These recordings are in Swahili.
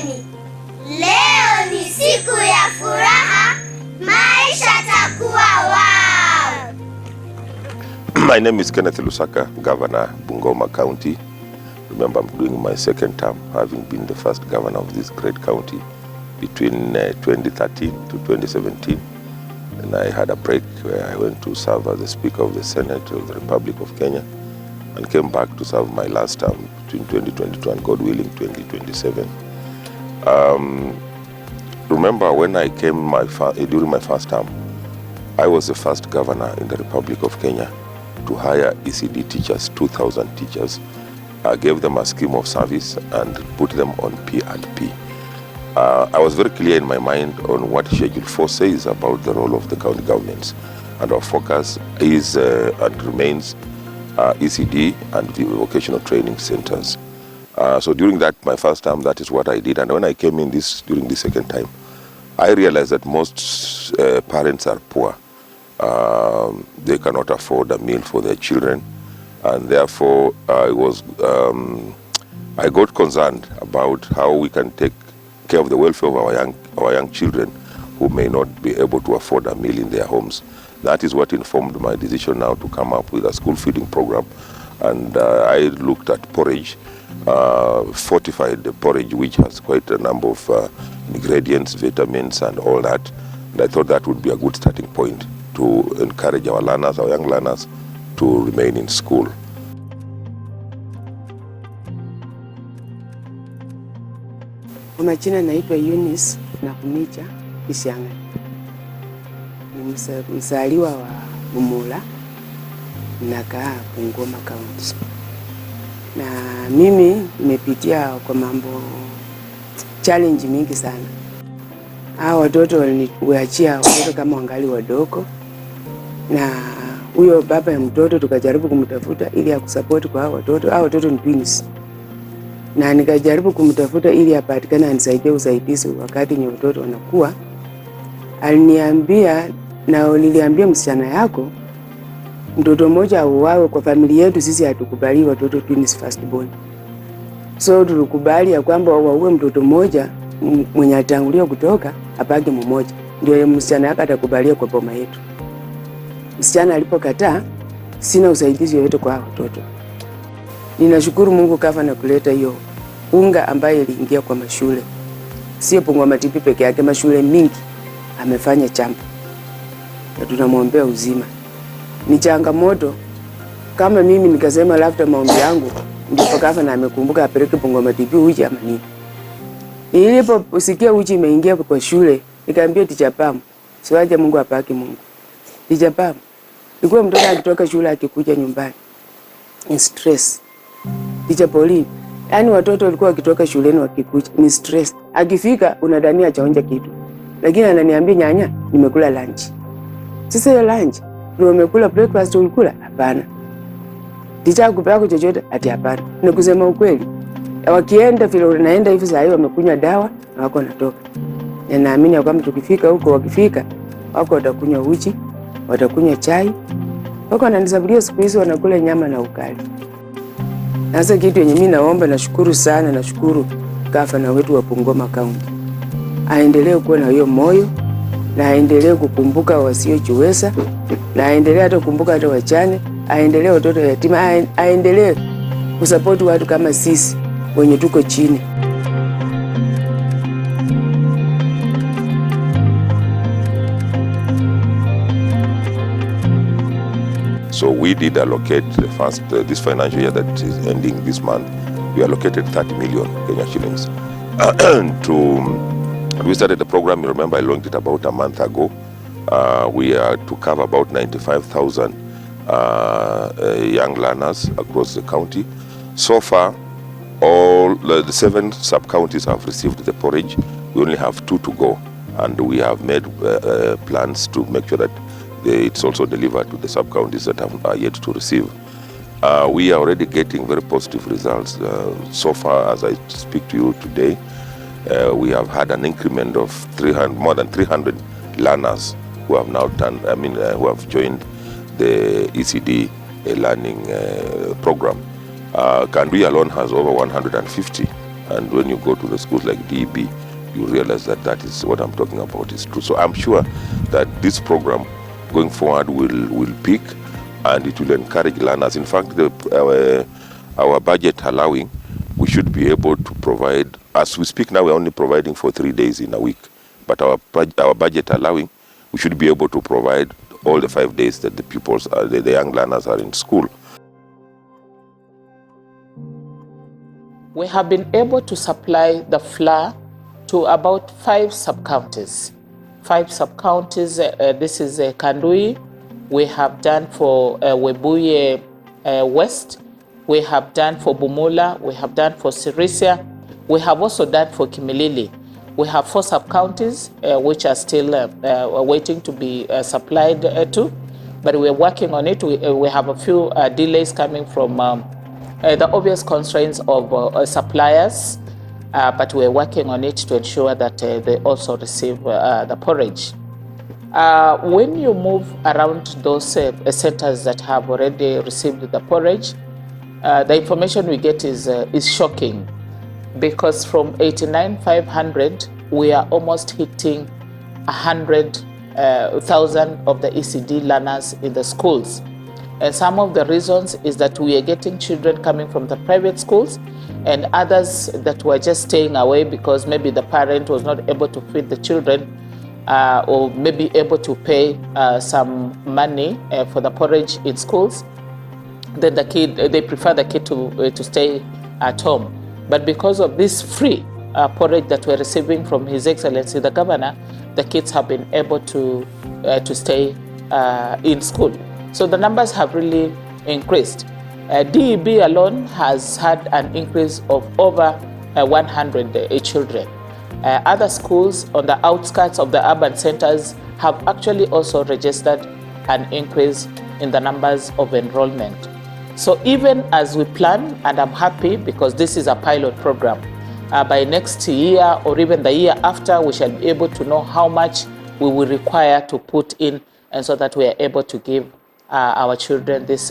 Tumaini. Leo ni siku ya furaha, maisha takuwa wow. My name is Kenneth Lusaka, Governor Bungoma County. Remember, I'm doing my second term, having been the first governor of this great county between 2013 to 2017. And I had a break where I went to serve as the Speaker of the Senate of the Republic of Kenya and came back to serve my last term between 2022 and, God willing, 2027. Remember, when I came during my first term, I was the first governor in the Republic of Kenya to hire ECDE teachers, 2,000 teachers. I gave them a scheme of service and put them on P&P. I was very clear in my mind on what Schedule 4 says about the role of the county governments. And our focus is and remains ECDE and the vocational training centers. So during that, my first term, that is what I did. And when I came in during the second time, I realized that most parents are poor. They cannot afford a meal for their children. And therefore, I got concerned about how we can take care of the welfare of our young children who may not be able to afford a meal in their homes. That is what informed my decision now to come up with a school feeding program. And I looked at porridge, fortified porridge, which has quite a number of ingredients, vitamins, and all that. And I thought that would be a good starting point to encourage our young learners, to remain in school. Kwa majina naitwa Eunice na Kunicha Kisianga. Ni mzaliwa wa Bumula, nakaa Bungoma County. Na mimi nimepitia kwa mambo challenge mingi sana. Hao watoto waliniachia watoto kama wangali wadogo, na huyo baba ya mtoto tukajaribu kumtafuta ili akusupport kwa hao watoto. Hao watoto ni twins. Na nikajaribu kumtafuta ili apatikane anisaidie usaidizi wakati nye watoto wanakuwa. Aliniambia, na niliambia msichana yako, mtoto mmoja auawe kwa familia yetu, sisi hatukubali watoto twins first born. So tulikubali ya kwamba waue mtoto mmoja mwenye atangulia kutoka abaki mmoja. Ndio msichana yake atakubalia kwa boma yetu. Msichana alipokataa, sina usaidizi yoyote kwa watoto. Ninashukuru Mungu kafa na kuleta hiyo unga ambaye iliingia kwa mashule. Sio Bungoma tipi peke yake, mashule mingi amefanya champa. Na tunamwombea uzima. Ni changamoto kama mimi nikasema labda maombi yangu ndipo kafa na amekumbuka apeleke Bungoma tipi uji ama nini. Niliposikia uji imeingia kwa shule, nikaambia Teacher Pam, siwaje Mungu apaki Mungu. Teacher Pam, ilikuwa mtoto akitoka shule akikuja nyumbani in stress. Teacher Pauline, yani watoto walikuwa wakitoka shuleni wakikuja ni stress. Akifika unadhania chaonja kitu. Lakini ananiambia nyanya, nimekula lunch. Sasa hiyo lunch, ndio umekula breakfast ulikula? Hapana. Teacher akupeleka chochote? Ati hapana. Ni kusema ukweli. Wakienda vile unaenda hivi saa hiyo wamekunywa dawa na wako natoka. Na naamini kwamba tukifika huko wakifika wako watakunywa uji, watakunywa chai. Wako wananisabulia siku hizo wanakula nyama na ukali. Sasa kitu yenye mimi naomba, nashukuru sana, nashukuru gavana wetu wa Bungoma County. Aendelee kuwa na hiyo moyo, na aendelee kukumbuka wasiojiweza, na aendelee hata kukumbuka hata wachane, aendelee watoto yatima, aendelee kusupport watu kama sisi wenye tuko chini. So we did allocate the first, this financial year that is ending this month, we allocated 30 million Kenya shillings. We started the program, you remember I launched it about a month ago. We are to cover about 95,000 young learners across the county. So far, all the 7 sub-counties have received the porridge. We only have 2 to go. And we have made plans to make sure that it's also delivered to the sub-counties that are yet to receive. We are already getting very positive results. So far, as I speak to you today, we have had an increment of more than 300 learners who have now who have joined the ECDE learning program. Kandui alone has over 150 And when you go to the schools like DEB, you realize that that is what I'm talking about is true. So I'm sure that this program going forward will peak and it will encourage learners. In fact, our budget allowing, we should be able to provide, as we speak now, we're only providing for 3 days in a week. But our budget allowing, we should be able to provide all the 5 days that the pupils, the young learners are in school. We have been able to supply the flour to about 5 sub-counties. 5 sub-counties, this is Kandui, we have done for Webuye West, we have done for Bumula, we have done for Sirisia, we have also done for Kimilili. We have 4 sub-counties which are still waiting to be supplied to, but we're working on it. We have a few delays coming from the obvious constraints of suppliers, but we're working on it to ensure that they also receive the porridge. When you move around those centers that have already received the porridge, the information we get is shocking, because from 89,500, we are almost hitting 100,000 of the ECD learners in the schools. And some of the reasons is that we are getting children coming from the private schools and others that were just staying away because maybe the parent was not able to feed the children or maybe able to pay some money for the porridge in schools. Then they prefer the kid to stay at home. But because of this free porridge that we're receiving from His Excellency the Governor, the kids have been able to stay in school. So the numbers have really increased. DEB alone has had an increase of over 100 children. Other schools on the outskirts of the urban centers have actually also registered an increase in the numbers of enrollment. So even as we plan, and I'm happy because this is a pilot program, by next year or even the year after, we shall be able to know how much we will require to put in, and so that we are able to give our children this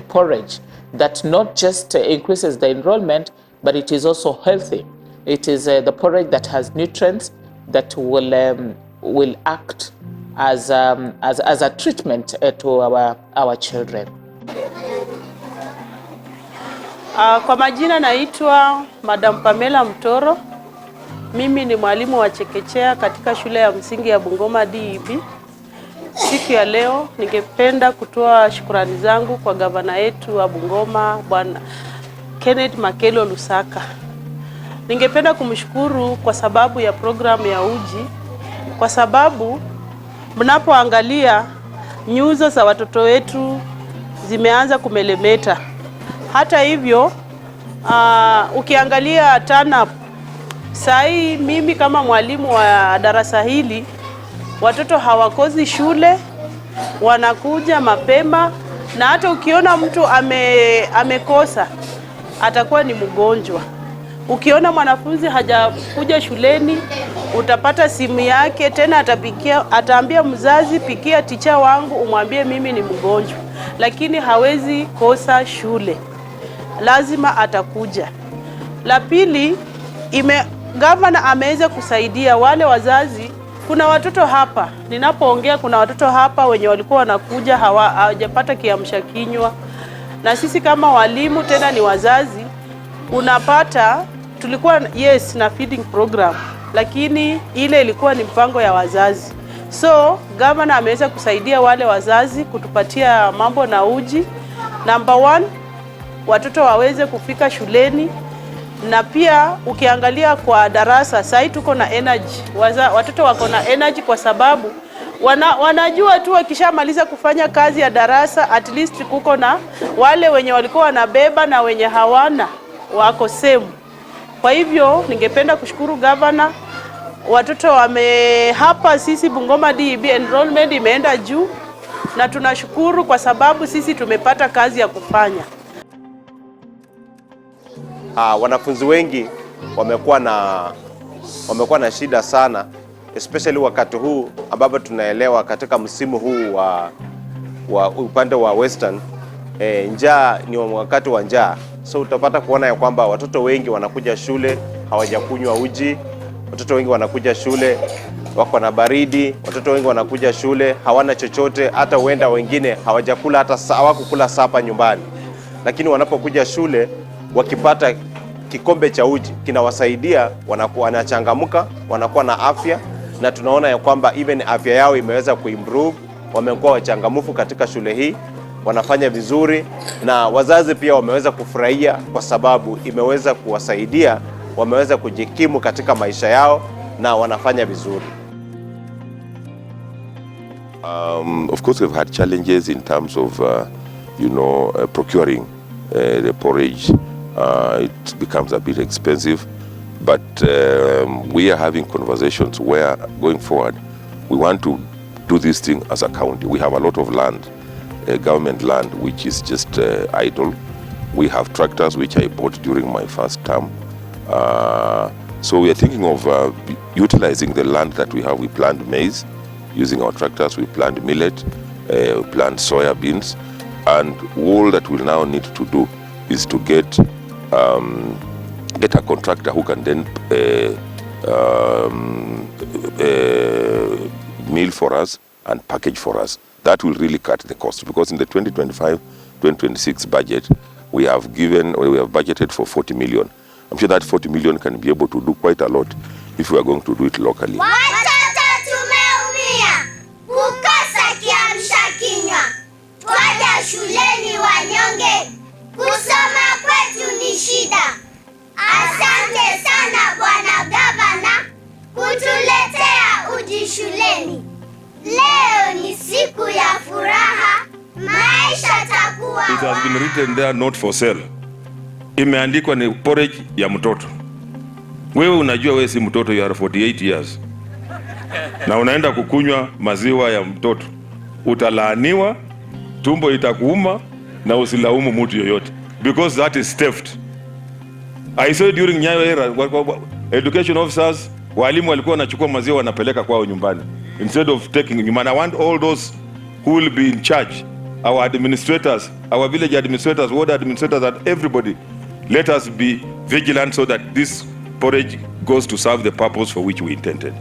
porridge that not just increases the enrollment, but it is also healthy. It is the porridge that has nutrients that will act as a treatment to our children. Kwa majina naitwa Madam Pamela Mtoro. Mimi ni mwalimu wa chekechea katika shule ya msingi ya Bungoma DEB. Siku ya leo ningependa kutoa shukrani zangu kwa gavana yetu wa Bungoma, Bwana Kenneth Lusaka. Ningependa kumshukuru kwa sababu ya programu ya uji, kwa sababu mnapoangalia nyuso za watoto wetu zimeanza kumelemeta. Hata hivyo, ukiangalia turn up, sai mimi kama mwalimu wa darasa hili, watoto hawakosi shule, wanakuja mapema, na hata ukiona mtu amekosa, atakuwa ni mgonjwa. Ukiona mwanafunzi hajakuja shuleni, utapata simu yake, tena ataambia mzazi, pikia ticha wangu umwambie mimi ni mgonjwa, lakini hawezi kosa shule. Lazima atakuja. La pili, gavana ameweza kusaidia wale wazazi. Kuna watoto hapa, ninapoongea kuna watoto hapa wenye walikuwa wanakuja hawajapata kiamsha kinywa. Na sisi kama walimu tena ni wazazi, unapata tulikuwa na feeding program, lakini ile ilikuwa ni mpango ya wazazi. So, gavana ameweza kusaidia wale wazazi kutupatia mambo na uji. Number 1, watoto waweze kufika shuleni, na pia ukiangalia kwa darasa sasa tuko na energy. Watoto wako na energy kwa sababu wanajua tu wakishamaliza kufanya kazi ya darasa, at least kuko na wale wenye walikuwa wanabeba na wenye hawana wako same. Kwa hivyo ningependa kushukuru gavana. Watoto hapa sisi Bungoma DEB enrollment imeenda juu, na tunashukuru kwa sababu sisi tumepata kazi ya kufanya. Wanafunzi wengi wamekuwa na shida sana, especially wakati huu ambapo tunaelewa katika msimu huu wa upande wa Western, njaa ni wakati wa njaa, So utapata kuona ya kwamba watoto wengi wanakuja shule hawajakunywa uji, watoto wengi wanakuja shule wako na baridi, watoto wengi wanakuja shule hawana chochote, hata huenda wengine hawajakula, hata hawakukula sapa nyumbani. Lakini wanapokuja shule wakipata kikombe cha uji kinawasaidia, wanachangamka, wanakuwa na afya, na tunaona ya kwamba even afya yao imeweza kuimprove. Wamekuwa wachangamfu katika shule hii, wanafanya vizuri, na wazazi pia wameweza kufurahia kwa sababu imeweza kuwasaidia, wameweza kujikimu katika maisha yao na wanafanya vizuri. Of course, we've had challenges in terms of, procuring the porridge. It becomes a bit expensive, but we are having conversations where, going forward, we want to do this thing as a county. We have a lot of land, government land, which is just idle. We have tractors, which I bought during my first term. So we are thinking of utilizing the land that we have. We plant maize using our tractors, we plant millet, we plant soya beans, and all that we now need to do is to get a contractor who can then mill for us and package for us. That will really cut the cost, because in the 2025-2026 budget we have budgeted for 40 million. I'm sure that 40 million can be able to do quite a lot if we are going to do it locally. Watoto tumeumia kukosa kiamsha kinywa, twaja shuleni wanyonge, kusoma kwetu ni shida. Asante sana Bwana Gavana kutuletea uji shuleni. Leo ni siku ya furaha, maisha takuwa. It has been written there, not for sale. Imeandikwa ni porridge ya mtoto. Wewe unajua wewe si mtoto, you are 48 years. Na unaenda kukunywa maziwa ya mtoto. Utalaaniwa, tumbo itakuuma, na usilaumu mtu yoyote, because that is theft. I saw during Nyayo era, education officers, walimu walikuwa wanachukua maziwa wanapeleka kwao nyumbani instead of taking them. And I want all those who will be in charge, our administrators, our village administrators, ward administrators, and everybody, let us be vigilant so that this porridge goes to serve the purpose for which we intended.